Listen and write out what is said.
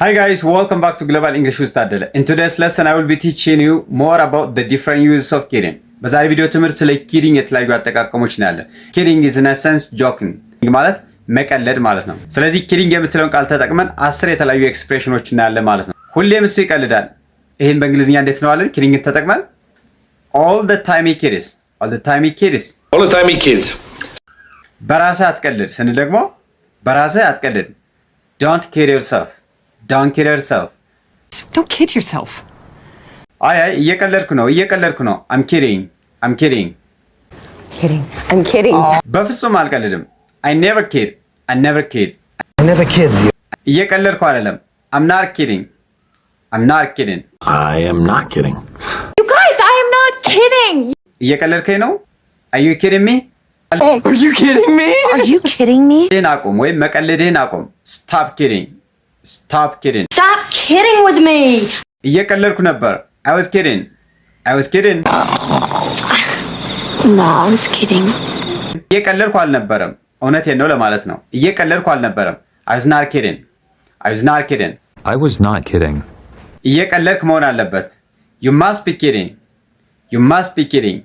Hi guys, welcome back to Global English with Tadele. In today's lesson, I will be teaching you more about the different uses of kidding. በዛሬ ቪዲዮ ትምህርት ስለ kidding የተለያዩ አጠቃቀሞች እናያለን። kidding is in a sense joking ማለት መቀለድ ማለት ነው። ስለዚህ kidding የምትለውን ቃል ተጠቅመን 10 የተለያዩ ኤክስፕሬሽኖች እናያለን ማለት ነው። ሁሌም እሱ ይቀልዳል። ይሄን በእንግሊዝኛ እንዴት ነው አለን? kidding ተጠቅመን all the time he kiddies, all the time he kiddies, all the time he kids. በራስህ አትቀልድ ስንል ደግሞ በራስህ አትቀልድ. Don't kid yourself. Don't kid yourself. Don't kid yourself. አይ እየቀለድኩ ነው. I'm kidding. Kidding. I'm kidding. በፍጹም አልቀልድም. I never kid. I never kid. እየቀለድኩ አይደለም. I'm not kidding. I am not kidding. You guys, I am not kidding. እየቀለድከኝ ነው? Are you kidding me? Are you kidding me? Are you kidding me? አቁም ወይም መቀለድህን አቁም. Stop kidding. Stop kidding with me. እየቀለድኩ ነበር. I was kidding. No, I was kidding. እየቀለድኩ አልነበረም. እውነቴን ነው ለማለት ነው. እየቀለድኩ አልነበረም. I was not kidding. እየቀለድክ መሆን አለበት. You must be kidding. You must be kidding.